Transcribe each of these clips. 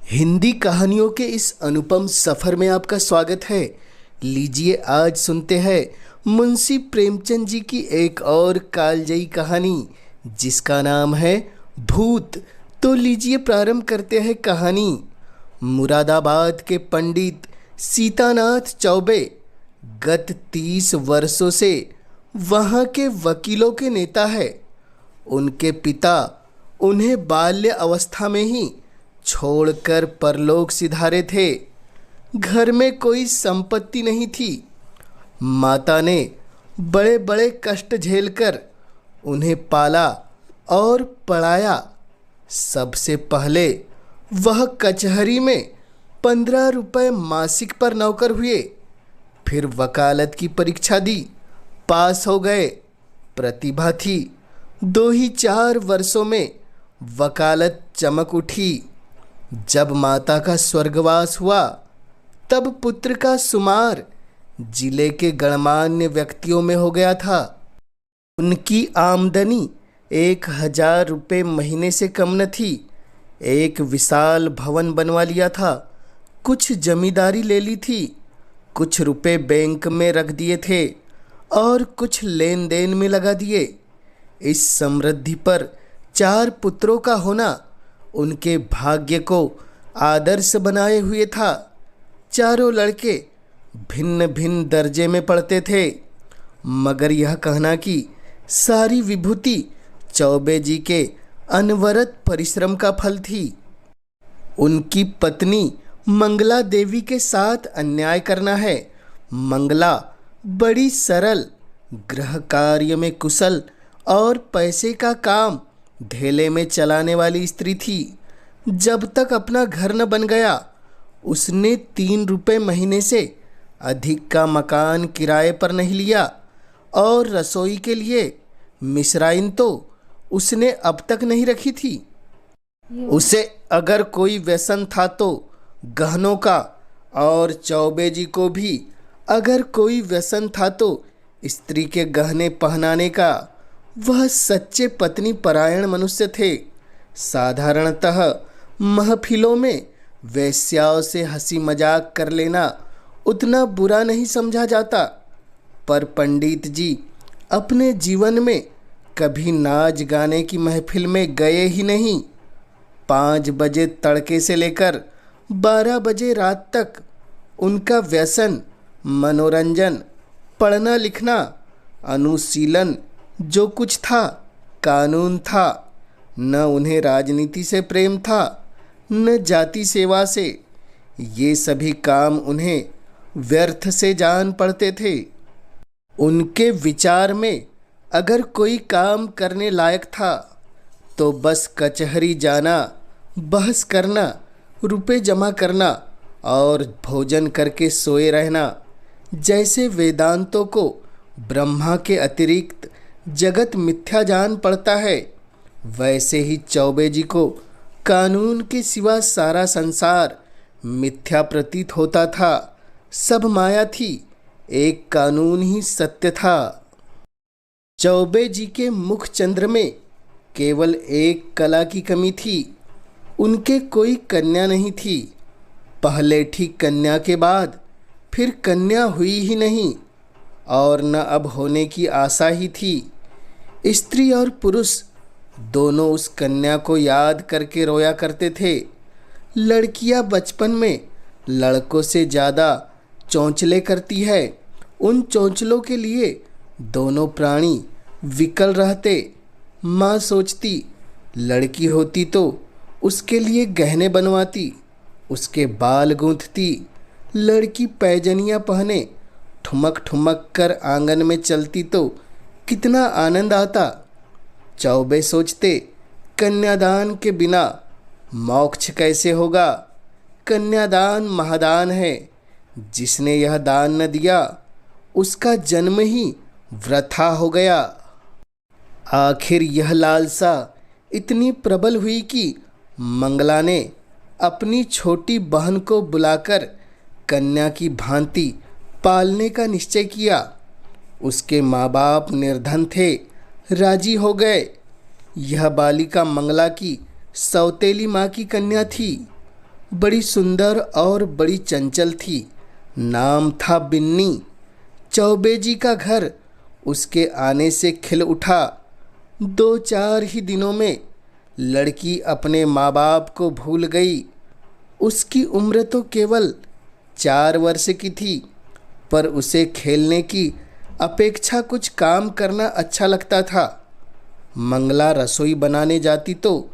हिंदी कहानियों के इस अनुपम सफ़र में आपका स्वागत है। लीजिए आज सुनते हैं मुंशी प्रेमचंद जी की एक और कालजयी कहानी जिसका नाम है भूत। तो लीजिए प्रारंभ करते हैं कहानी। मुरादाबाद के पंडित सीतानाथ चौबे गत 30 वर्षों से वहाँ के वकीलों के नेता है। उनके पिता उन्हें बाल्य अवस्था में ही छोड़कर परलोक सिधारे थे। घर में कोई संपत्ति नहीं थी। माता ने बड़े बड़े कष्ट झेलकर उन्हें पाला और पढ़ाया। सबसे पहले वह कचहरी में 15 रुपये मासिक पर नौकर हुए। फिर वकालत की परीक्षा दी, पास हो गए। प्रतिभा थी। 2 ही 4 वर्षों में वकालत चमक उठी। जब माता का स्वर्गवास हुआ तब पुत्र का शुमार जिले के गणमान्य व्यक्तियों में हो गया था। उनकी आमदनी 1000 रुपये महीने से कम न थी। एक विशाल भवन बनवा लिया था। कुछ जमींदारी ले ली थी। कुछ रुपए बैंक में रख दिए थे और कुछ लेन देन में लगा दिए। इस समृद्धि पर 4 पुत्रों का होना उनके भाग्य को आदर्श बनाए हुए था। चारों लड़के भिन्न भिन्न दर्जे में पढ़ते थे, मगर यह कहना कि सारी विभूति चौबे जी के अनवरत परिश्रम का फल थी। उनकी पत्नी मंगला देवी के साथ अन्याय करना है। मंगला बड़ी सरल, गृह कार्य में कुशल और पैसे का काम ढेले में चलाने वाली स्त्री थी। जब तक अपना घर न बन गया उसने 3 रुपये महीने से अधिक का मकान किराए पर नहीं लिया और रसोई के लिए मिश्राइन तो उसने अब तक नहीं रखी थी। उसे अगर कोई व्यसन था तो गहनों का, और चौबे जी को भी अगर कोई व्यसन था तो स्त्री के गहने पहनाने का। वह सच्चे पत्नी परायण मनुष्य थे। साधारणतः महफिलों में वेश्याओं से हंसी मजाक कर लेना उतना बुरा नहीं समझा जाता, पर पंडित जी अपने जीवन में कभी नाच गाने की महफिल में गए ही नहीं। 5 बजे तड़के से लेकर 12 बजे रात तक उनका व्यसन मनोरंजन, पढ़ना लिखना, अनुशीलन जो कुछ था कानून था। न उन्हें राजनीति से प्रेम था न जाति सेवा से। ये सभी काम उन्हें व्यर्थ से जान पड़ते थे। उनके विचार में अगर कोई काम करने लायक था तो बस कचहरी जाना, बहस करना, रुपए जमा करना और भोजन करके सोए रहना। जैसे वेदांतों को ब्रह्मा के अतिरिक्त जगत मिथ्या जान पड़ता है, वैसे ही चौबे जी को कानून के सिवा सारा संसार मिथ्या प्रतीत होता था। सब माया थी, एक कानून ही सत्य था। चौबे जी के मुख चंद्र में केवल एक कला की कमी थी। उनके कोई कन्या नहीं थी। पहले ठीक कन्या के बाद फिर कन्या हुई ही नहीं और न अब होने की आशा ही थी। स्त्री और पुरुष दोनों उस कन्या को याद करके रोया करते थे। लड़कियां बचपन में लड़कों से ज़्यादा चौंचले करती है। उन चौंचलों के लिए दोनों प्राणी विकल रहते। माँ सोचती लड़की होती तो उसके लिए गहने बनवाती, उसके बाल गूंथती। लड़की पैजनियाँ पहने ठुमक ठुमक कर आंगन में चलती तो कितना आनंद आता। चौबे सोचते कन्यादान के बिना मोक्ष कैसे होगा। कन्यादान महादान है। जिसने यह दान न दिया उसका जन्म ही वृथा हो गया। आखिर यह लालसा इतनी प्रबल हुई कि मंगला ने अपनी छोटी बहन को बुलाकर कन्या की भांति पालने का निश्चय किया। उसके माँ बाप निर्धन थे, राजी हो गए। यह बालिका मंगला की सौतेली माँ की कन्या थी। बड़ी सुंदर और बड़ी चंचल थी। नाम था बिन्नी। चौबे जी का घर उसके आने से खिल उठा। 2-4 ही दिनों में लड़की अपने माँ बाप को भूल गई। उसकी उम्र तो केवल 4 वर्ष की थी, पर उसे खेलने की अपेक्षा कुछ काम करना अच्छा लगता था। मंगला रसोई बनाने जाती तो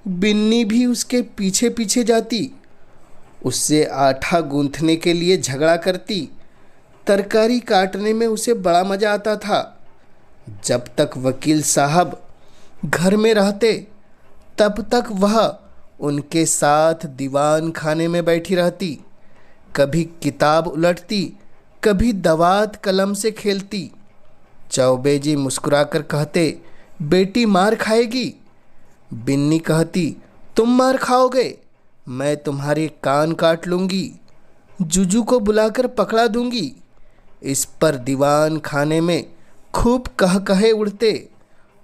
बिन्नी भी उसके पीछे पीछे जाती। उससे आटा गूंथने के लिए झगड़ा करती। तरकारी काटने में उसे बड़ा मज़ा आता था। जब तक वकील साहब घर में रहते तब तक वह उनके साथ दीवान खाने में बैठी रहती। कभी किताब उलटती, कभी दवात कलम से खेलती। चौबे जी मुस्कुराकर कहते, बेटी मार खाएगी। बिन्नी कहती, तुम मार खाओगे, मैं तुम्हारे कान काट लूँगी, जुजू को बुलाकर पकड़ा दूँगी। इस पर दीवान खाने में खूब कह कहे उड़ते।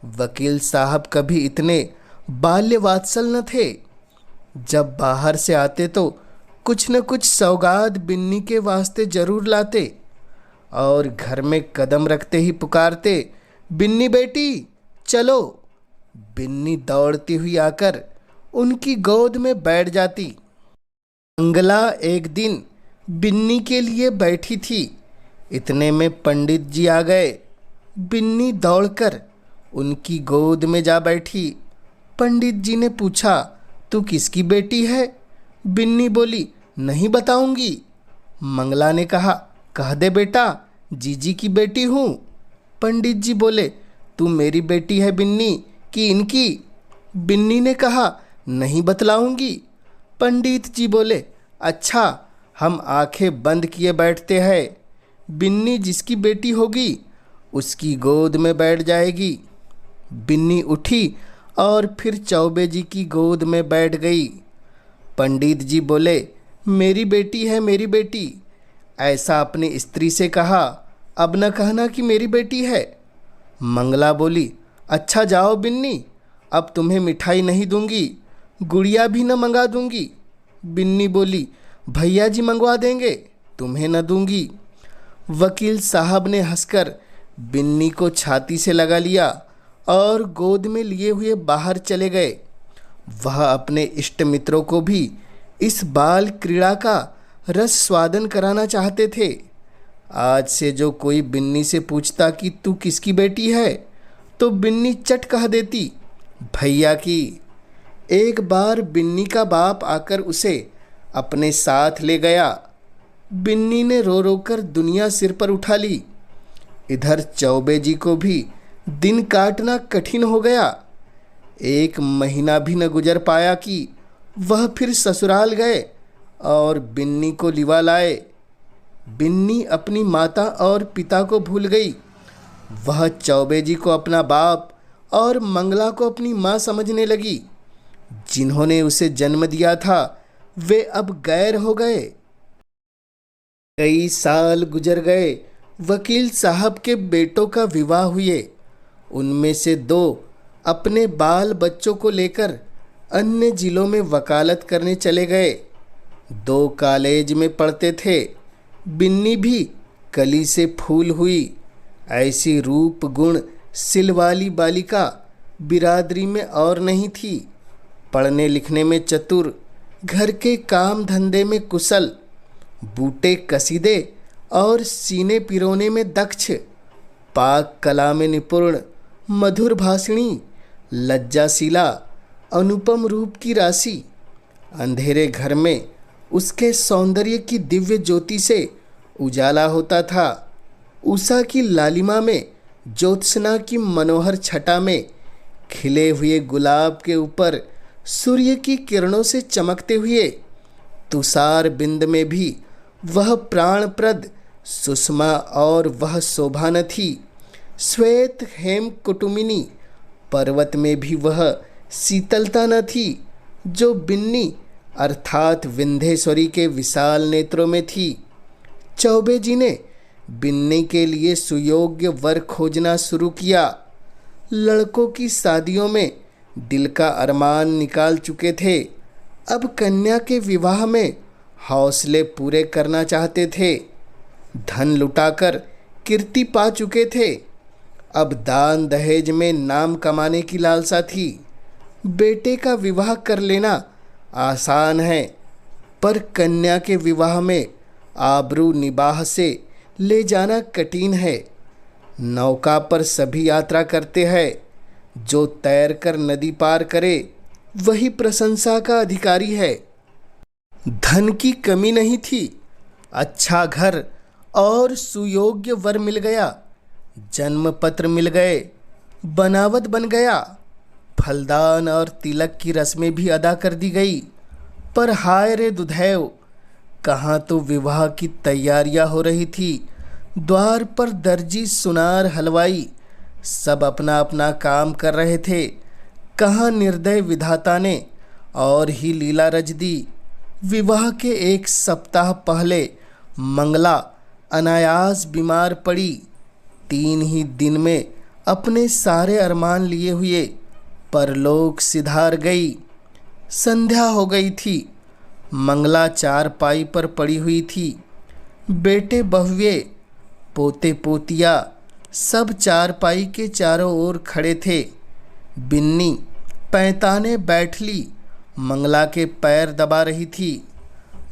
वकील साहब कभी इतने बाल्य वात्सल न थे। जब बाहर से आते तो कुछ न कुछ सौगात बिन्नी के वास्ते जरूर लाते और घर में कदम रखते ही पुकारते, बिन्नी बेटी चलो। बिन्नी दौड़ती हुई आकर उनकी गोद में बैठ जाती। मंगला एक दिन बिन्नी के लिए बैठी थी। इतने में पंडित जी आ गए। बिन्नी दौड़कर उनकी गोद में जा बैठी। पंडित जी ने पूछा, तू किसकी बेटी है? बिन्नी बोली, नहीं बताऊंगी। मंगला ने कहा, कह दे बेटा, जीजी की बेटी हूँ। पंडित जी बोले, तू मेरी बेटी है बिन्नी कि इनकी? बिन्नी ने कहा, नहीं बतलाऊंगी। पंडित जी बोले, अच्छा, हम आंखें बंद किए बैठते हैं। बिन्नी जिसकी बेटी होगी उसकी गोद में बैठ जाएगी। बिन्नी उठी और फिर चौबे जी की गोद में बैठ गई। पंडित जी बोले, मेरी बेटी है मेरी बेटी, ऐसा अपनी स्त्री से कहा, अब न कहना कि मेरी बेटी है। मंगला बोली, अच्छा जाओ बिन्नी, अब तुम्हें मिठाई नहीं दूंगी, गुड़िया भी न मंगा दूंगी। बिन्नी बोली, भैया जी मंगवा देंगे, तुम्हें न दूंगी। वकील साहब ने हंसकर बिन्नी को छाती से लगा लिया और गोद में लिए हुए बाहर चले गए। वह अपने इष्ट मित्रों को भी इस बाल क्रीड़ा का रस स्वादन कराना चाहते थे। आज से जो कोई बिन्नी से पूछता कि तू किसकी बेटी है, तो बिन्नी चट कह देती, भैया की। एक बार बिन्नी का बाप आकर उसे अपने साथ ले गया। बिन्नी ने रो रो कर दुनिया सिर पर उठा ली। इधर चौबे जी को भी दिन काटना कठिन हो गया। 1 महीना भी न गुजर पाया कि वह फिर ससुराल गए और बिन्नी को लिवा लाए। बिन्नी अपनी माता और पिता को भूल गई। वह चौबे जी को अपना बाप और मंगला को अपनी माँ समझने लगी। जिन्होंने उसे जन्म दिया था वे अब गैर हो गए। कई साल गुजर गए। वकील साहब के बेटों का विवाह हुए। उनमें से 2 अपने बाल बच्चों को लेकर अन्य जिलों में वकालत करने चले गए। 2 कॉलेज में पढ़ते थे। बिन्नी भी कली से फूल हुई। ऐसी रूप गुण सिल वाली बालिका बिरादरी में और नहीं थी। पढ़ने लिखने में चतुर, घर के काम धंधे में कुशल, बूटे कसीदे और सीने पिरोने में दक्ष, पाक कला में निपुण, मधुर भाषिणी, लज्जाशीला, अनुपम रूप की राशि। अंधेरे घर में उसके सौंदर्य की दिव्य ज्योति से उजाला होता था। उषा की लालिमा में, ज्योत्सना की मनोहर छटा में, खिले हुए गुलाब के ऊपर सूर्य की किरणों से चमकते हुए तुषार बिंद में भी वह प्राणप्रद सुषमा और वह शोभा न थी। श्वेत हेम कुटुमिनी पर्वत में भी वह शीतलता न थी जो बिन्नी अर्थात विंध्येश्वरी के विशाल नेत्रों में थी। चौबे जी ने बिन्नी के लिए सुयोग्य वर खोजना शुरू किया। लड़कों की शादियों में दिल का अरमान निकाल चुके थे, अब कन्या के विवाह में हौसले पूरे करना चाहते थे। धन लुटाकर कीर्ति पा चुके थे। अब दान दहेज में नाम कमाने की लालसा थी। बेटे का विवाह कर लेना आसान है, पर कन्या के विवाह में आबरू निबाह से ले जाना कठिन है। नौका पर सभी यात्रा करते हैं, जो तैर कर नदी पार करे वही प्रशंसा का अधिकारी है। धन की कमी नहीं थी, अच्छा घर और सुयोग्य वर मिल गया। जन्म पत्र मिल गए, बनावट बन गया, फलदान और तिलक की रस्में भी अदा कर दी गई। पर हाय रे दुधैव, कहाँ तो विवाह की तैयारियां हो रही थी। द्वार पर दर्जी, सुनार, हलवाई सब अपना अपना काम कर रहे थे। कहाँ निर्दय विधाता ने और ही लीला रच दी। विवाह के एक सप्ताह पहले मंगला अनायास बीमार पड़ी। 3 ही दिन में अपने सारे अरमान लिए हुए परलोक सिधार गई। संध्या हो गई थी। मंगला चारपाई पर पड़ी हुई थी। बेटे बहुए, पोते पोतिया सब चारपाई के चारों ओर खड़े थे। बिन्नी पैंताने बैठ ली, मंगला के पैर दबा रही थी।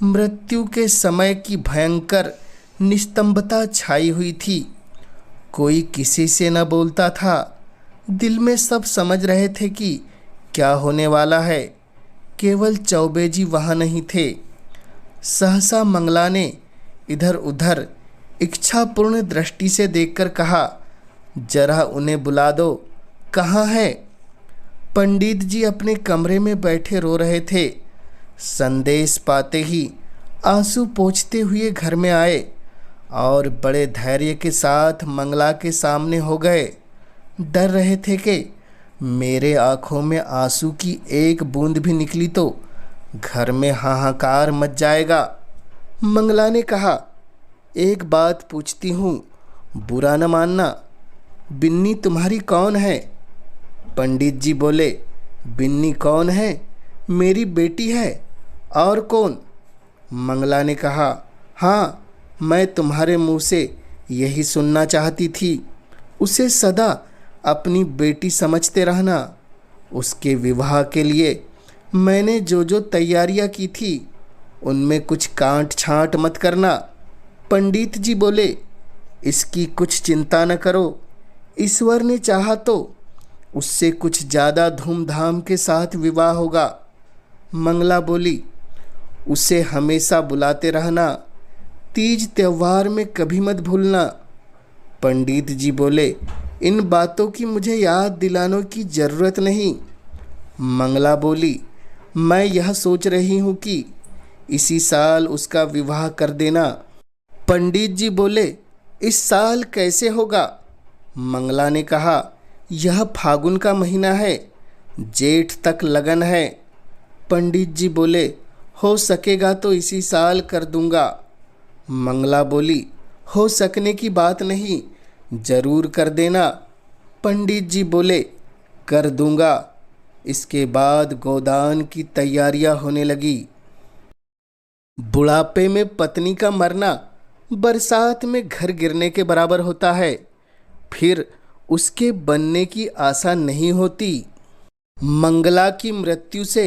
मृत्यु के समय की भयंकर निस्तंभता छाई हुई थी। कोई किसी से न बोलता था। दिल में सब समझ रहे थे कि क्या होने वाला है। केवल चौबे जी वहाँ नहीं थे। सहसा मंगला ने इधर उधर इच्छापूर्ण दृष्टि से देखकर कहा, जरा उन्हें बुला दो, कहाँ है? पंडित जी अपने कमरे में बैठे रो रहे थे। संदेश पाते ही आंसू पोंछते हुए घर में आए और बड़े धैर्य के साथ मंगला के सामने हो गए। डर रहे थे कि मेरे आँखों में आंसू की एक बूंद भी निकली तो घर में हाहाकार मच जाएगा। मंगला ने कहा, एक बात पूछती हूँ, बुरा न मानना। बिन्नी तुम्हारी कौन है? पंडित जी बोले, बिन्नी कौन है? मेरी बेटी है। और कौन? मंगला ने कहा, हाँ, मैं तुम्हारे मुंह से यही सुनना चाहती थी। उसे सदा अपनी बेटी समझते रहना। उसके विवाह के लिए मैंने जो जो तैयारियां की थी उनमें कुछ कांट छांट मत करना। पंडित जी बोले, इसकी कुछ चिंता न करो। ईश्वर ने चाहा तो उससे कुछ ज़्यादा धूमधाम के साथ विवाह होगा। मंगला बोली, उसे हमेशा बुलाते रहना। तीज त्योहार में कभी मत भूलना। पंडित जी बोले, इन बातों की मुझे याद दिलाने की ज़रूरत नहीं। मंगला बोली, मैं यह सोच रही हूँ कि इसी साल उसका विवाह कर देना। पंडित जी बोले, इस साल कैसे होगा? मंगला ने कहा, यह फागुन का महीना है, जेठ तक लगन है। पंडित जी बोले, हो सकेगा तो इसी साल कर दूंगा। मंगला बोली, हो सकने की बात नहीं, जरूर कर देना। पंडित जी बोले, कर दूंगा। इसके बाद गोदान की तैयारियां होने लगी। बुढ़ापे में पत्नी का मरना बरसात में घर गिरने के बराबर होता है। फिर उसके बनने की आशा नहीं होती। मंगला की मृत्यु से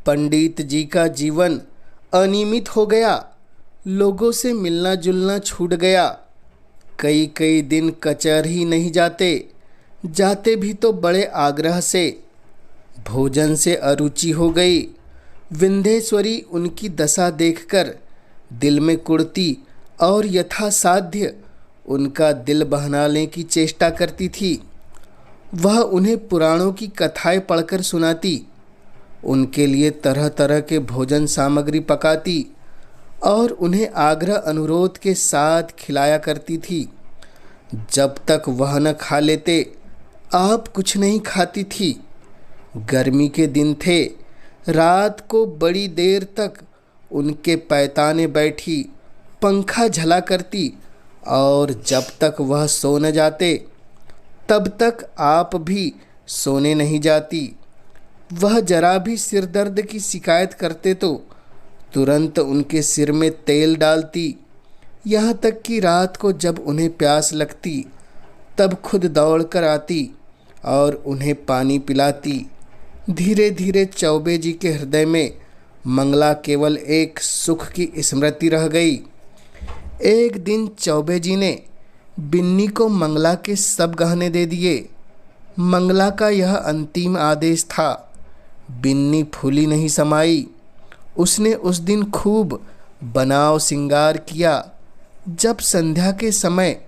पंडित जी का जीवन अनियमित हो गया। लोगों से मिलना जुलना छूट गया। कई कई दिन कचहरी नहीं जाते, जाते भी तो बड़े आग्रह से। भोजन से अरुचि हो गई। विंध्येश्वरी उनकी दशा देखकर दिल में कुढ़ती और यथासाध्य उनका दिल बहलाने की चेष्टा करती थी। वह उन्हें पुराणों की कथाएं पढ़कर सुनाती, उनके लिए तरह तरह के भोजन सामग्री पकाती और उन्हें आग्रह अनुरोध के साथ खिलाया करती थी। जब तक वह न खा लेते, आप कुछ नहीं खाती थी। गर्मी के दिन थे। रात को बड़ी देर तक उनके पैताने बैठी पंखा झला करती और जब तक वह सो न जाते तब तक आप भी सोने नहीं जाती। वह जरा भी सिर दर्द की शिकायत करते तो तुरंत उनके सिर में तेल डालती। यहाँ तक कि रात को जब उन्हें प्यास लगती तब खुद दौड़ कर आती और उन्हें पानी पिलाती। धीरे धीरे चौबे जी के हृदय में मंगला केवल एक सुख की स्मृति रह गई। एक दिन चौबे जी ने बिन्नी को मंगला के सब गहने दे दिए। मंगला का यह अंतिम आदेश था। बिन्नी फूली नहीं समाई। उसने उस दिन खूब बनाव सिंगार किया। जब संध्या के समय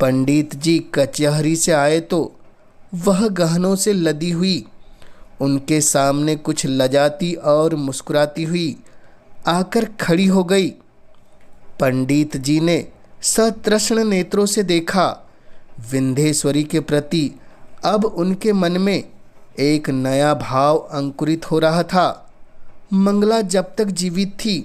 पंडित जी कचहरी से आए तो वह गहनों से लदी हुई उनके सामने कुछ लजाती और मुस्कुराती हुई आकर खड़ी हो गई। पंडित जी ने सतृष्ण नेत्रों से देखा। विंध्येश्वरी के प्रति अब उनके मन में एक नया भाव अंकुरित हो रहा था। मंगला जब तक जीवित थी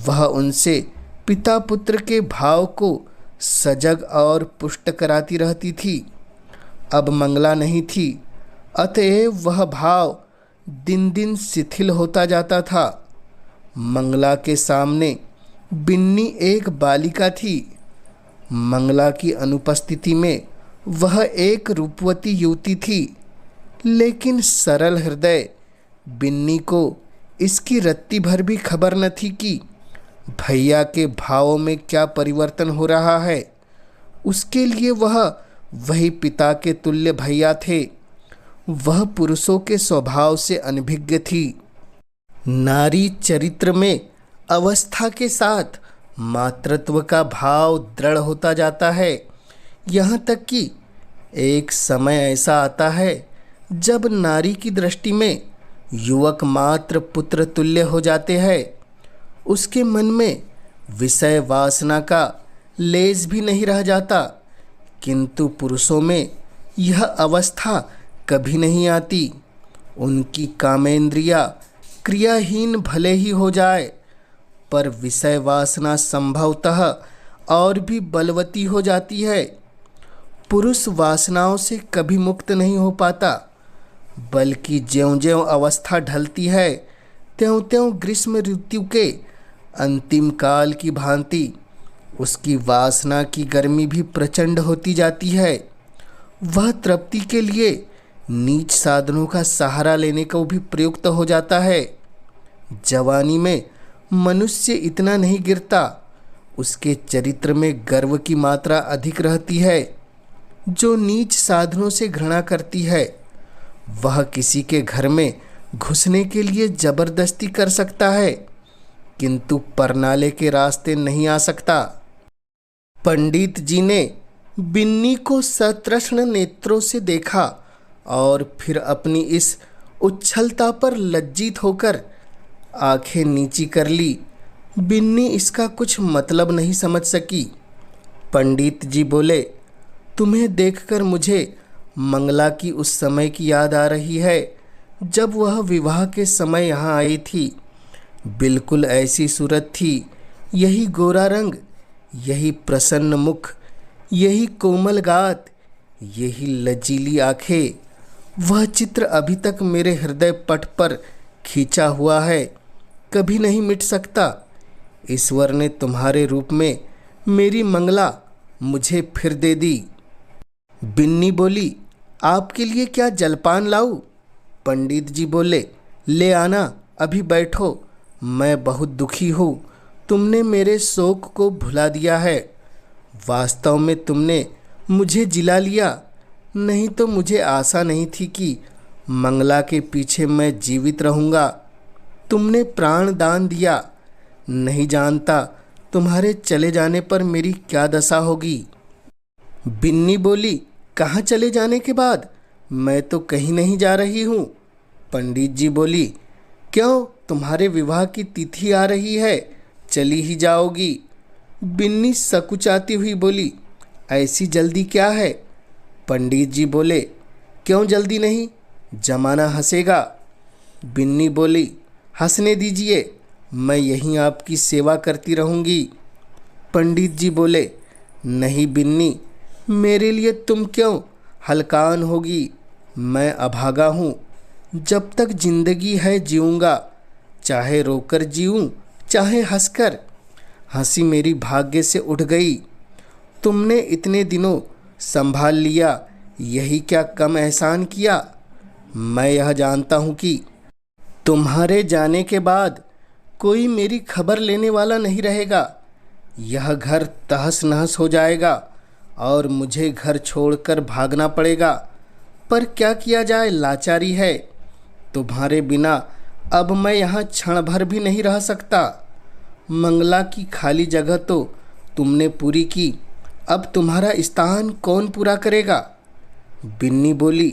वह उनसे पिता पुत्र के भाव को सजग और पुष्ट कराती रहती थी। अब मंगला नहीं थी, अतएव वह भाव दिन दिन शिथिल होता जाता था। मंगला के सामने बिन्नी एक बालिका थी। मंगला की अनुपस्थिति में वह एक रूपवती युवती थी, लेकिन सरल हृदय बिन्नी को इसकी रत्ती भर भी खबर न थी कि भैया के भावों में क्या परिवर्तन हो रहा है। उसके लिए वह वही पिता के तुल्य भैया थे। वह पुरुषों के स्वभाव से अनभिज्ञ थी। नारी चरित्र में अवस्था के साथ मातृत्व का भाव दृढ़ होता जाता है। यहाँ तक कि एक समय ऐसा आता है जब नारी की दृष्टि में युवक मात्र पुत्र तुल्य हो जाते हैं। उसके मन में विषय वासना का लेस भी नहीं रह जाता। किंतु पुरुषों में यह अवस्था कभी नहीं आती। उनकी कामेंद्रिया क्रियाहीन भले ही हो जाए, पर विषय वासना संभवतः और भी बलवती हो जाती है। पुरुष वासनाओं से कभी मुक्त नहीं हो पाता, बल्कि ज्यों-ज्यों अवस्था ढलती है त्यों-त्यों ग्रीष्म ऋतु के अंतिम काल की भांति उसकी वासना की गर्मी भी प्रचंड होती जाती है। वह तृप्ति के लिए नीच साधनों का सहारा लेने को भी प्रयुक्त हो जाता है। जवानी में मनुष्य इतना नहीं गिरता, उसके चरित्र में गर्व की मात्रा अधिक रहती है। जो नीच साधनों से घृणा करती है वह किसी के घर में घुसने के लिए जबरदस्ती कर सकता है, किंतु परनाले के रास्ते नहीं आ सकता। पंडित जी ने बिन्नी को सतृष्ण नेत्रों से देखा और फिर अपनी इस उच्छलता पर लज्जित होकर आंखें नीची कर ली। बिन्नी इसका कुछ मतलब नहीं समझ सकी। पंडित जी बोले, तुम्हें देखकर मुझे मंगला की उस समय की याद आ रही है जब वह विवाह के समय यहाँ आई थी। बिल्कुल ऐसी सूरत थी, यही गोरा रंग, यही प्रसन्न मुख, यही कोमल गात, यही लचीली आंखें। वह चित्र अभी तक मेरे हृदय पट पर खींचा हुआ है, कभी नहीं मिट सकता। ईश्वर ने तुम्हारे रूप में मेरी मंगला मुझे फिर दे दी। बिन्नी बोली, आपके लिए क्या जलपान लाऊं? पंडित जी बोले, ले आना, अभी बैठो। मैं बहुत दुखी हूँ। तुमने मेरे शोक को भुला दिया है। वास्तव में तुमने मुझे जिला लिया, नहीं तो मुझे आशा नहीं थी कि मंगला के पीछे मैं जीवित रहूँगा। तुमने प्राण दान दिया, नहीं जानता तुम्हारे चले जाने पर मेरी क्या दशा होगी। बिन्नी बोली, कहाँ चले जाने के बाद? मैं तो कहीं नहीं जा रही हूँ। पंडित जी बोली, क्यों, तुम्हारे विवाह की तिथि आ रही है, चली ही जाओगी। बिन्नी सकुचाती हुई बोली, ऐसी जल्दी क्या है? पंडित जी बोले, क्यों जल्दी नहीं, जमाना हंसेगा। बिन्नी बोली, हंसने दीजिए, मैं यहीं आपकी सेवा करती रहूँगी। पंडित जी बोले, नहीं बिन्नी, मेरे लिए तुम क्यों हलकान होगी, मैं अभागा हूँ। जब तक जिंदगी है जीऊँगा, चाहे रोकर जीऊँ चाहे हंसकर। हंसी मेरी भाग्य से उठ गई, तुमने इतने दिनों संभाल लिया, यही क्या कम एहसान किया। मैं यह जानता हूँ कि तुम्हारे जाने के बाद कोई मेरी खबर लेने वाला नहीं रहेगा। यह घर तहस नहस हो जाएगा और मुझे घर छोड़कर भागना पड़ेगा। पर क्या किया जाए, लाचारी है। तुम्हारे बिना अब मैं यहाँ क्षण भर भी नहीं रह सकता। मंगला की खाली जगह तो तुमने पूरी की, अब तुम्हारा स्थान कौन पूरा करेगा। बिन्नी बोली,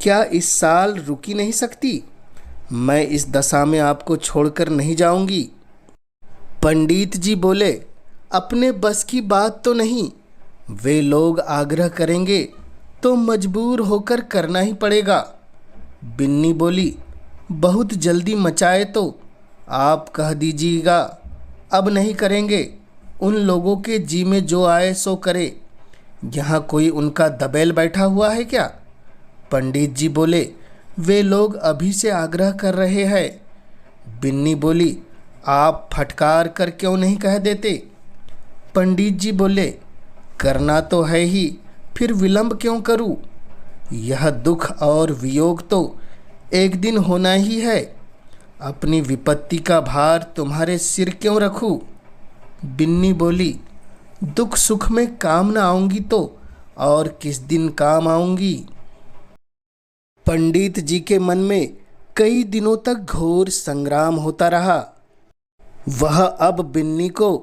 क्या इस साल रुकी नहीं सकती? मैं इस दशा में आपको छोड़कर नहीं जाऊंगी। पंडित जी बोले, अपने बस की बात तो नहीं, वे लोग आग्रह करेंगे तो मजबूर होकर करना ही पड़ेगा। बिन्नी बोली, बहुत जल्दी मचाए तो आप कह दीजिएगा, अब नहीं करेंगे। उन लोगों के जी में जो आए सो करे, यहाँ कोई उनका दबेल बैठा हुआ है क्या? पंडित जी बोले, वे लोग अभी से आग्रह कर रहे हैं। बिन्नी बोली, आप फटकार कर क्यों नहीं कह देते? पंडित जी बोले, करना तो है ही, फिर विलंब क्यों करूं? यह दुख और वियोग तो एक दिन होना ही है। अपनी विपत्ति का भार तुम्हारे सिर क्यों रखूं? बिन्नी बोली, दुख सुख में काम न आऊंगी तो और किस दिन काम आऊंगी। पंडित जी के मन में कई दिनों तक घोर संग्राम होता रहा। वह अब बिन्नी को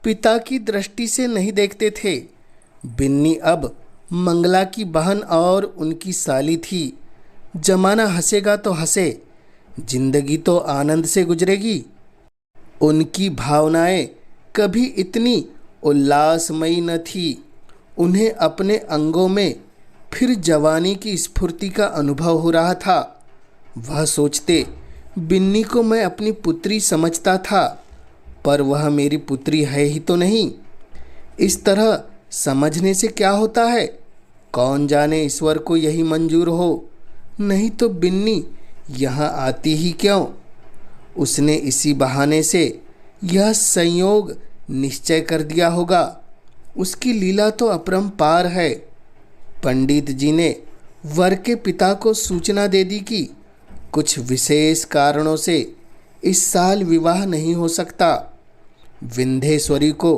पिता की दृष्टि से नहीं देखते थे। बिन्नी अब मंगला की बहन और उनकी साली थी। जमाना हंसेगा तो हंसे, जिंदगी तो आनंद से गुजरेगी। उनकी भावनाएं कभी इतनी उल्लासमयी न थी। उन्हें अपने अंगों में फिर जवानी की स्फूर्ति का अनुभव हो रहा था। वह सोचते, बिन्नी को मैं अपनी पुत्री समझता था, पर वह मेरी पुत्री है ही तो नहीं। इस तरह समझने से क्या होता है? कौन जाने ईश्वर को यही मंजूर हो, नहीं तो बिन्नी यहाँ आती ही क्यों। उसने इसी बहाने से यह संयोग निश्चय कर दिया होगा। उसकी लीला तो अपरंपार है। पंडित जी ने वर के पिता को सूचना दे दी कि कुछ विशेष कारणों से इस साल विवाह नहीं हो सकता। विंध्येश्वरी को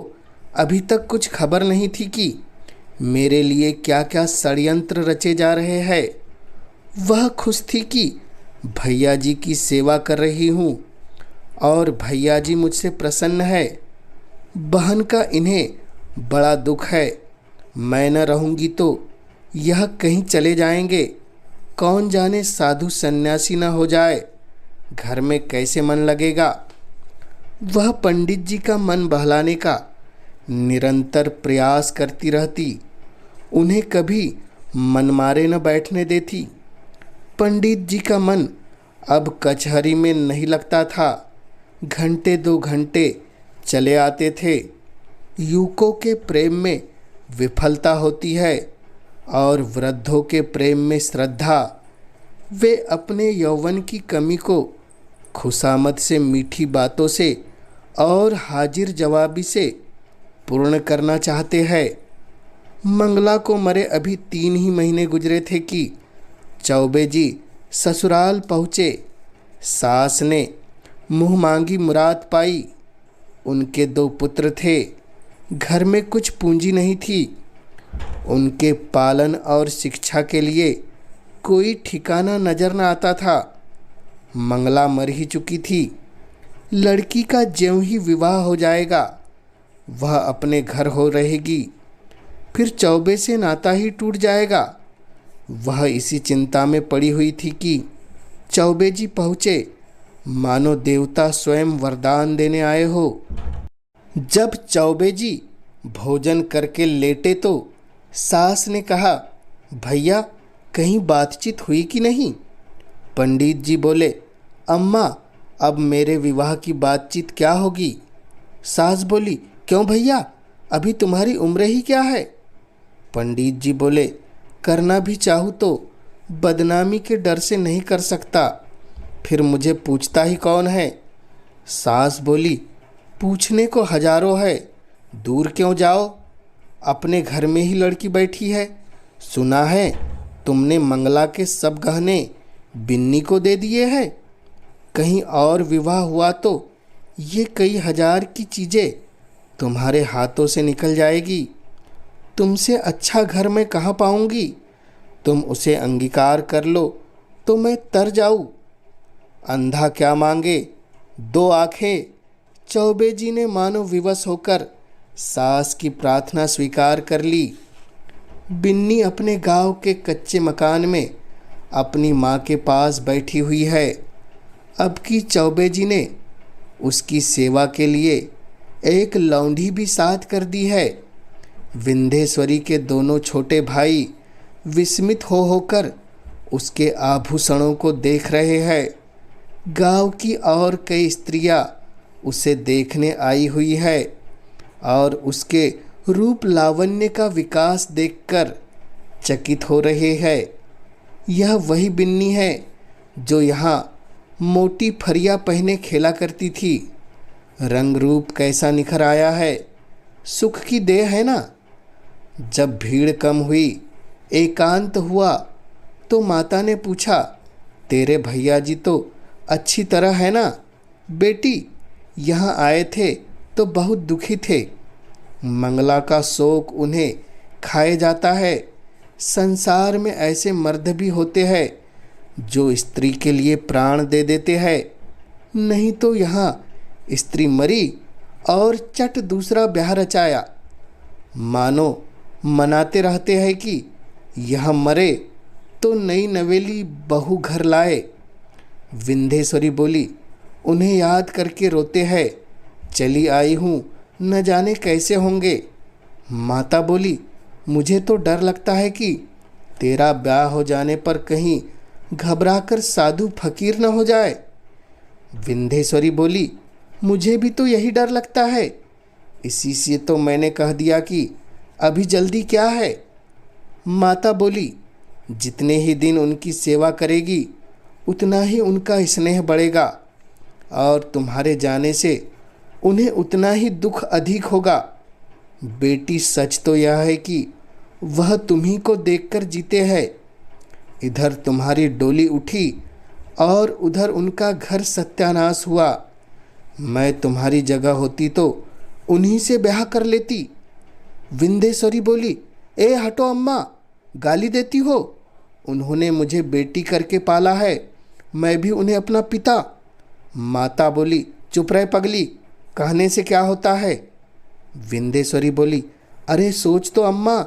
अभी तक कुछ खबर नहीं थी कि मेरे लिए क्या क्या षड्यंत्र रचे जा रहे हैं। वह खुश थी कि भैया जी की सेवा कर रही हूँ और भैया जी मुझसे प्रसन्न है। बहन का इन्हें बड़ा दुख है। मैं न रहूँगी तो यह कहीं चले जाएंगे। कौन जाने साधु सन्यासी न हो जाए, घर में कैसे मन लगेगा। वह पंडित जी का मन बहलाने का निरंतर प्रयास करती रहती, उन्हें कभी मनमारे न बैठने देती। पंडित जी का मन अब कचहरी में नहीं लगता था। घंटे 2 घंटे चले आते थे। युवकों के प्रेम में विफलता होती है और वृद्धों के प्रेम में श्रद्धा। वे अपने यौवन की कमी को खुशामद से, मीठी बातों से और हाजिर जवाबी से पूर्ण करना चाहते हैं। मंगला को मरे अभी 3 ही महीने गुजरे थे कि चौबे जी ससुराल पहुँचे। सास ने मुँह मांगी मुराद पाई। उनके 2 पुत्र थे। घर में कुछ पूंजी नहीं थी। उनके पालन और शिक्षा के लिए कोई ठिकाना नजर न आता था। मंगला मर ही चुकी थी। लड़की का ज्यों ही विवाह हो जाएगा, वह अपने घर हो रहेगी, फिर चौबे से नाता ही टूट जाएगा। वह इसी चिंता में पड़ी हुई थी कि चौबे जी पहुँचे, मानो देवता स्वयं वरदान देने आए हो। जब चौबे जी भोजन करके लेटे तो सास ने कहा, भैया कहीं बातचीत हुई कि नहीं? पंडित जी बोले, अम्मा अब मेरे विवाह की बातचीत क्या होगी? सास बोली, क्यों भैया, अभी तुम्हारी उम्र ही क्या है? पंडित जी बोले, करना भी चाहूँ तो बदनामी के डर से नहीं कर सकता, फिर मुझे पूछता ही कौन है। सास बोली, पूछने को हजारों है, दूर क्यों जाओ, अपने घर में ही लड़की बैठी है। सुना है तुमने मंगला के सब गहने बिन्नी को दे दिए हैं। कहीं और विवाह हुआ तो ये कई हजार की चीज़ें तुम्हारे हाथों से निकल जाएगी। तुमसे अच्छा घर मैं कहाँ पाऊंगी। तुम उसे अंगीकार कर लो तो मैं तर जाऊँ। अंधा क्या मांगे, दो आंखें। चौबे जी ने मानो विवश होकर सास की प्रार्थना स्वीकार कर ली। बिन्नी अपने गांव के कच्चे मकान में अपनी माँ के पास बैठी हुई है। अब की चौबे जी ने उसकी सेवा के लिए एक लौंडी भी साथ कर दी है। विंध्येश्वरी के दोनों छोटे भाई विस्मित हो होकर उसके आभूषणों को देख रहे हैं। गांव की और कई स्त्रियां उसे देखने आई हुई है और उसके रूप लावण्य का विकास देखकर चकित हो रहे हैं। यह वही बिन्नी है जो यहाँ मोटी फरिया पहने खेला करती थी। रंग रूप कैसा निखर आया है, सुख की देह है ना। जब भीड़ कम हुई, एकांत हुआ, तो माता ने पूछा, तेरे भैया जी तो अच्छी तरह है ना। बेटी, यहाँ आए थे तो बहुत दुखी थे। मंगला का शोक उन्हें खाए जाता है। संसार में ऐसे मर्द भी होते हैं जो स्त्री के लिए प्राण दे देते हैं। नहीं तो यहाँ स्त्री मरी और चट दूसरा ब्याह रचाया। मानो मनाते रहते हैं कि यह मरे तो नई नवेली बहू घर लाए। विंध्येश्वरी बोली, उन्हें याद करके रोते हैं। चली आई हूँ, न जाने कैसे होंगे। माता बोली, मुझे तो डर लगता है कि तेरा ब्याह हो जाने पर कहीं घबराकर साधु फकीर न हो जाए। विंध्येश्वरी बोली, मुझे भी तो यही डर लगता है, इसी से तो मैंने कह दिया कि अभी जल्दी क्या है। माता बोली, जितने ही दिन उनकी सेवा करेगी उतना ही उनका स्नेह बढ़ेगा और तुम्हारे जाने से उन्हें उतना ही दुख अधिक होगा। बेटी, सच तो यह है कि वह तुम्ही को देखकर जीते हैं। इधर तुम्हारी डोली उठी और उधर उनका घर सत्यानाश हुआ। मैं तुम्हारी जगह होती तो उन्हीं से ब्याह कर लेती। विंध्येश्वरी बोली, ए हटो अम्मा, गाली देती हो। उन्होंने मुझे बेटी करके पाला है, मैं भी उन्हें अपना पिता। माता बोली, चुप रहे पगली, कहने से क्या होता है। विंध्येश्वरी बोली, अरे सोच तो अम्मा,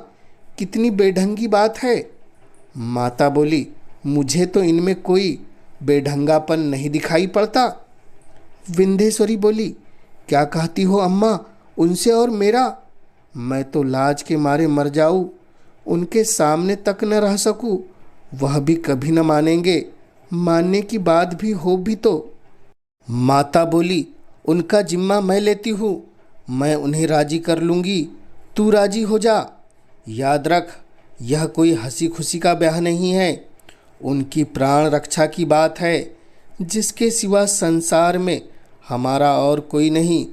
कितनी बेढंगी बात है। माता बोली, मुझे तो इनमें कोई बेढंगापन नहीं दिखाई पड़ता। विंध्येश्वरी बोली, क्या कहती हो अम्मा, उनसे और मेरा। मैं तो लाज के मारे मर जाऊँ, उनके सामने तक न रह सकूँ। वह भी कभी न मानेंगे, मानने की बात भी हो भी तो। माता बोली, उनका जिम्मा मैं लेती हूँ, मैं उन्हें राजी कर लूँगी, तू राजी हो जा। याद रख, यह कोई हंसी खुशी का ब्याह नहीं है, उनकी प्राण रक्षा की बात है, जिसके सिवा संसार में हमारा और कोई नहीं।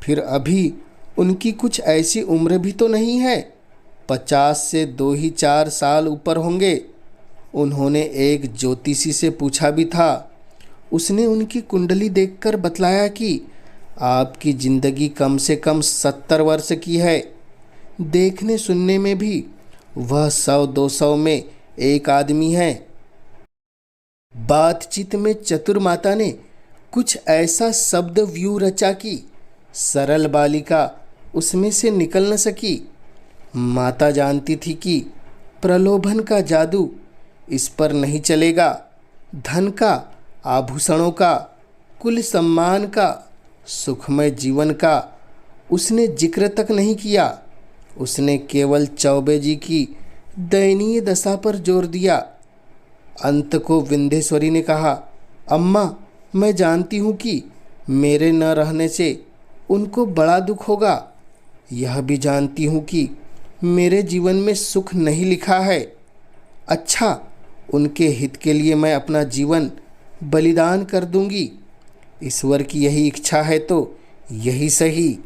फिर अभी उनकी कुछ ऐसी उम्र भी तो नहीं है, 50 से 2 ही 4 साल ऊपर होंगे। उन्होंने एक ज्योतिषी से पूछा भी था, उसने उनकी कुंडली देखकर बतलाया कि आपकी ज़िंदगी कम से कम 70 वर्ष की है। देखने सुनने में भी वह 100-200 में एक आदमी है। बातचीत में चतुर माता ने कुछ ऐसा शब्द व्यू रचा कि सरल बालिका उसमें से निकल न सकी। माता जानती थी कि प्रलोभन का जादू इस पर नहीं चलेगा। धन का, आभूषणों का, कुल सम्मान का, सुखमय जीवन का उसने जिक्र तक नहीं किया। उसने केवल चौबे जी की दयनीय दशा पर जोर दिया। अंत को विंध्येश्वरी ने कहा, अम्मा, मैं जानती हूँ कि मेरे न रहने से उनको बड़ा दुख होगा। यह भी जानती हूँ कि मेरे जीवन में सुख नहीं लिखा है। अच्छा, उनके हित के लिए मैं अपना जीवन बलिदान कर दूंगी। ईश्वर की यही इच्छा है तो यही सही।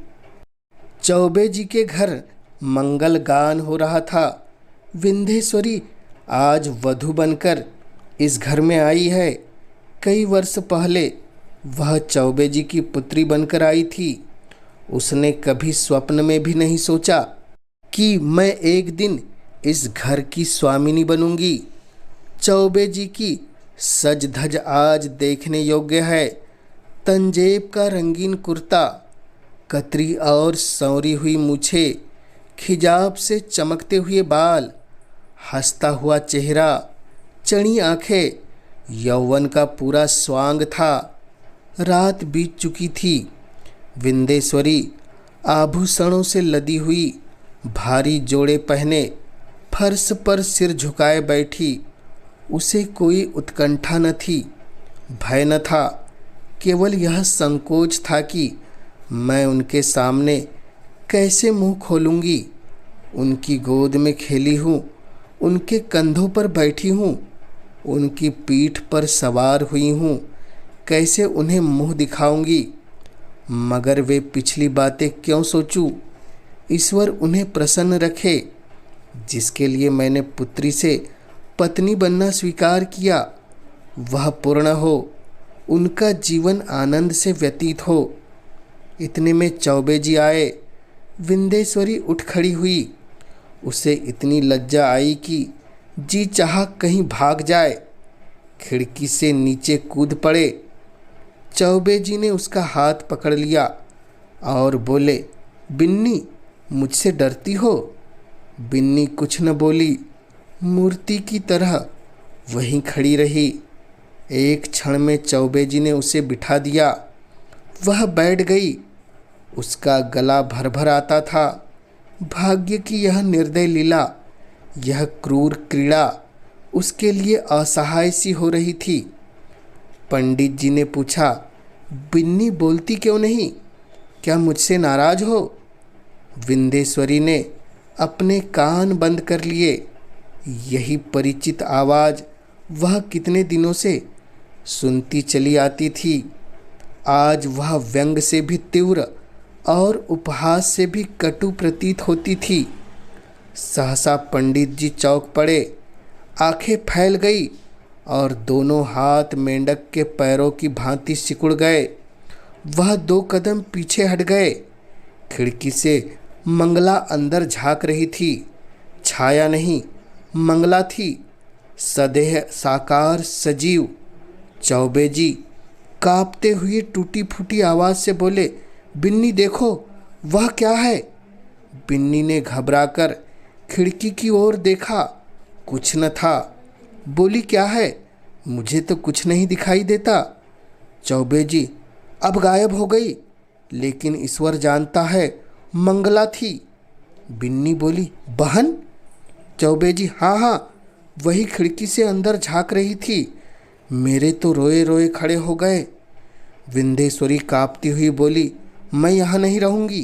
चौबे जी के घर मंगल गान हो रहा था। विंध्येश्वरी आज वधू बनकर इस घर में आई है। कई वर्ष पहले वह चौबे जी की पुत्री बनकर आई थी। उसने कभी स्वप्न में भी नहीं सोचा कि मैं एक दिन इस घर की स्वामिनी बनूंगी। चौबे जी की सज धज आज देखने योग्य है। तंजेब का रंगीन कुर्ता, कतरी और संवरी हुई मूछें, खिजाब से चमकते हुए बाल, हंसता हुआ चेहरा, चढ़ी आंखें, यौवन का पूरा स्वांग था। रात बीत चुकी थी। विंध्येश्वरी आभूषणों से लदी हुई, भारी जोड़े पहने फर्श पर सिर झुकाए बैठी। उसे कोई उत्कंठा न थी, भय न था, केवल यह संकोच था कि मैं उनके सामने कैसे मुंह खोलूंगी। उनकी गोद में खेली हूँ, उनके कंधों पर बैठी हूँ, उनकी पीठ पर सवार हुई हूँ, कैसे उन्हें मुंह दिखाऊंगी। मगर वे पिछली बातें क्यों सोचूं? ईश्वर उन्हें प्रसन्न रखे। जिसके लिए मैंने पुत्री से पत्नी बनना स्वीकार किया वह पूर्ण हो, उनका जीवन आनंद से व्यतीत हो। इतने में चौबे जी आए। विंध्येश्वरी उठ खड़ी हुई। उसे इतनी लज्जा आई कि जी चाहा कहीं भाग जाए, खिड़की से नीचे कूद पड़े। चौबे जी ने उसका हाथ पकड़ लिया और बोले, बिन्नी, मुझसे डरती हो? बिन्नी कुछ न बोली, मूर्ति की तरह वहीं खड़ी रही। एक क्षण में चौबे जी ने उसे बिठा दिया। वह बैठ गई। उसका गला भर भर आता था। भाग्य की यह निर्दय लीला, यह क्रूर क्रीड़ा उसके लिए असहाय सी हो रही थी। पंडित जी ने पूछा, बिन्नी बोलती क्यों नहीं? क्या मुझसे नाराज हो? विंध्येश्वरी ने अपने कान बंद कर लिए। यही परिचित आवाज़ वह कितने दिनों से सुनती चली आती थी। आज वह व्यंग से भी तीव्र और उपहास से भी कटु प्रतीत होती थी। सहसा पंडित जी चौंक पड़े, आंखें फैल गई और दोनों हाथ मेंढक के पैरों की भांति सिकुड़ गए। वह 2 कदम पीछे हट गए। खिड़की से मंगला अंदर झांक रही थी। छाया नहीं, मंगला थी, सदेह साकार सजीव। चौबे जी कांपते हुए टूटी फूटी आवाज़ से बोले, बिन्नी देखो, वह क्या है? बिन्नी ने घबराकर खिड़की की ओर देखा। कुछ न था। बोली, क्या है? मुझे तो कुछ नहीं दिखाई देता। चौबे जी अब गायब हो गई, लेकिन ईश्वर जानता है मंगला थी। बिन्नी बोली, बहन? चौबे जी, हाँ हाँ, वही खिड़की से अंदर झांक रही थी। मेरे तो रोए रोए खड़े हो गए। विंध्येश्वरी कांपती हुई बोली, मैं यहाँ नहीं रहूँगी।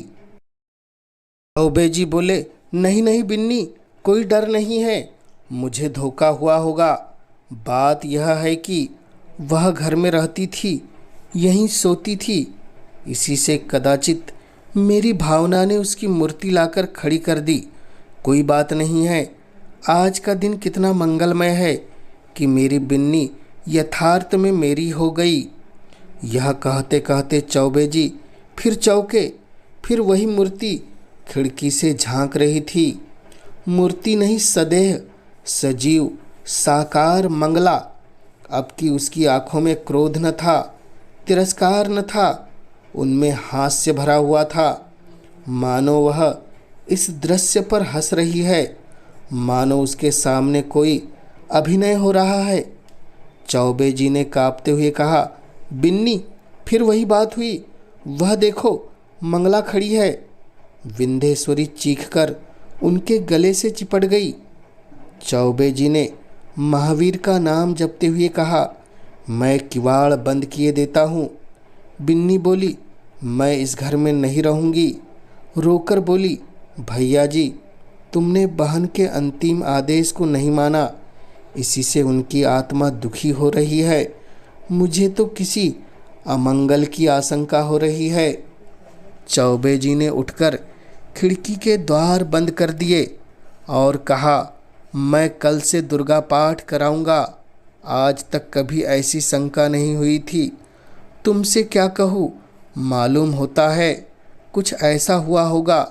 चौबे जी बोले, नहीं नहीं बिन्नी, कोई डर नहीं है, मुझे धोखा हुआ होगा। बात यह है कि वह घर में रहती थी, यहीं सोती थी। इसी से कदाचित मेरी भावना ने उसकी मूर्ति लाकर खड़ी कर दी। कोई बात नहीं है। आज का दिन कितना मंगलमय है कि मेरी बिन्नी यथार्थ में मेरी हो गई। यह कहते कहते चौबे जी फिर चौंके। फिर वही मूर्ति खिड़की से झांक रही थी। मूर्ति नहीं, सदेह सजीव साकार मंगला। अब कि उसकी आंखों में क्रोध न था, तिरस्कार न था, उनमें हास्य भरा हुआ था। मानो वह इस दृश्य पर हंस रही है, मानो उसके सामने कोई अभिनय हो रहा है। चौबे जी ने कांपते हुए कहा, बिन्नी, फिर वही बात हुई, वह देखो मंगला खड़ी है। विंध्येश्वरी चीखकर उनके गले से चिपट गई। चौबे जी ने महावीर का नाम जपते हुए कहा, मैं किवाड़ बंद किए देता हूँ। बिन्नी बोली, मैं इस घर में नहीं रहूँगी। रोकर बोली, भैया जी, तुमने बहन के अंतिम आदेश को नहीं माना, इसी से उनकी आत्मा दुखी हो रही है। मुझे तो किसी अमंगल की आशंका हो रही है। चौबे जी ने उठकर खिड़की के द्वार बंद कर दिए और कहा, मैं कल से दुर्गा पाठ कराऊंगा। आज तक कभी ऐसी शंका नहीं हुई थी। तुमसे क्या कहूँ, मालूम होता है कुछ ऐसा हुआ होगा।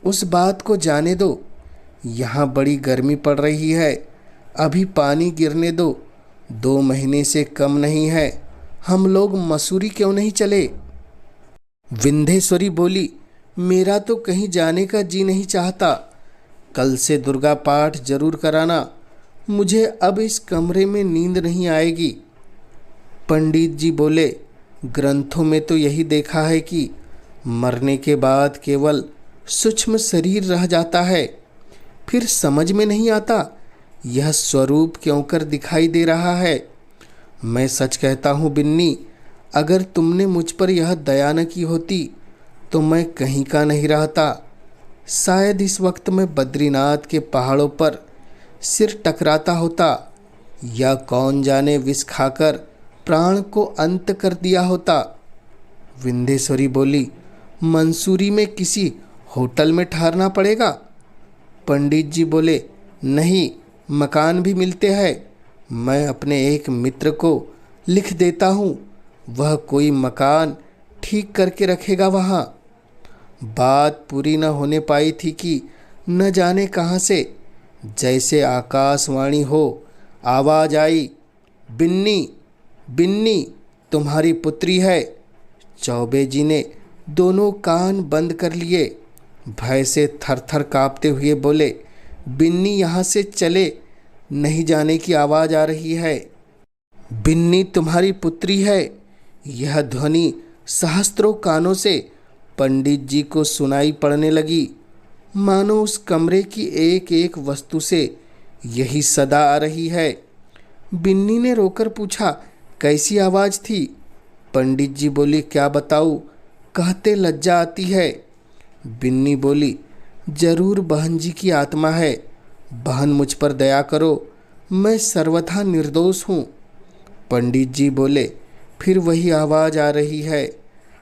उस बात को जाने दो। यहाँ बड़ी गर्मी पड़ रही है, अभी पानी गिरने दो। 2 महीने से कम नहीं है। हम लोग मसूरी क्यों नहीं चले? विंध्येश्वरी बोली, मेरा तो कहीं जाने का जी नहीं चाहता। कल से दुर्गा पाठ जरूर कराना। मुझे अब इस कमरे में नींद नहीं आएगी। पंडित जी बोले, ग्रंथों में तो यही देखा है कि मरने के बाद केवल सूक्ष्म शरीर रह जाता है। फिर समझ में नहीं आता यह स्वरूप क्यों कर दिखाई दे रहा है। मैं सच कहता हूँ बिन्नी, अगर तुमने मुझ पर यह दया न की होती तो मैं कहीं का नहीं रहता। शायद इस वक्त मैं बद्रीनाथ के पहाड़ों पर सिर टकराता होता, या कौन जाने विष खाकर प्राण को अंत कर दिया होता। विंध्येश्वरी बोली, मंसूरी में किसी होटल में ठहरना पड़ेगा? पंडित जी बोले, नहीं, मकान भी मिलते हैं। मैं अपने एक मित्र को लिख देता हूँ, वह कोई मकान ठीक करके रखेगा वहाँ। बात पूरी न होने पाई थी कि न जाने कहाँ से जैसे आकाशवाणी हो आवाज़ आई, बिन्नी, बिन्नी, तुम्हारी पुत्री है। चौबे जी ने दोनों कान बंद कर लिए। भय से थर-थर काँपते हुए बोले, बिन्नी, यहाँ से चले, नहीं जाने की आवाज़ आ रही है। बिन्नी तुम्हारी पुत्री है। यह ध्वनि सहस्त्रों कानों से पंडित जी को सुनाई पड़ने लगी, मानो उस कमरे की एक एक वस्तु से यही सदा आ रही है। बिन्नी ने रोकर पूछा, कैसी आवाज़ थी? पंडित जी बोली, क्या बताऊँ, कहते लज्जा आती है। बिन्नी बोली, जरूर बहन जी की आत्मा है। बहन, मुझ पर दया करो, मैं सर्वथा निर्दोष हूँ। पंडित जी बोले, फिर वही आवाज़ आ रही है।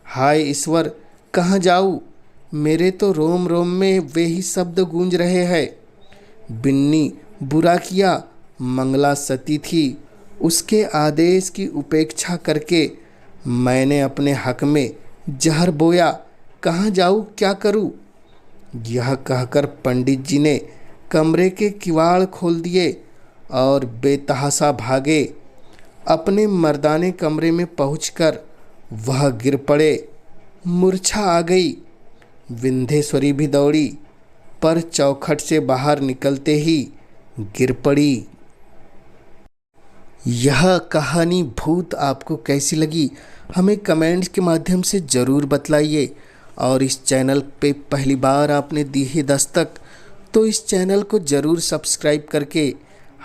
हाय ईश्वर, कहाँ जाऊँ? मेरे तो रोम रोम में वे ही शब्द गूंज रहे हैं। बिन्नी, बुरा किया, मंगला सती थी, उसके आदेश की उपेक्षा करके मैंने अपने हक में जहर बोया। कहाँ जाऊँ, क्या करूँ? यह कहकर पंडित जी ने कमरे के किवाड़ खोल दिए और बेतहाशा भागे। अपने मर्दाने कमरे में पहुंचकर वह गिर पड़े, मूर्छा आ गई। विंध्येश्वरी भी दौड़ी, पर चौखट से बाहर निकलते ही गिर पड़ी। यह कहानी भूत आपको कैसी लगी हमें कमेंट्स के माध्यम से ज़रूर बतलाइए। और इस चैनल पे पहली बार आपने दी है दस्तक तो इस चैनल को ज़रूर सब्सक्राइब करके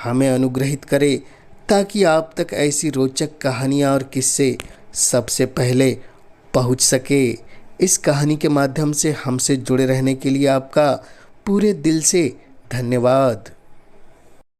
हमें अनुग्रहित करें, ताकि आप तक ऐसी रोचक कहानियाँ और किस्से सबसे पहले पहुंच सके। इस कहानी के माध्यम से हमसे जुड़े रहने के लिए आपका पूरे दिल से धन्यवाद।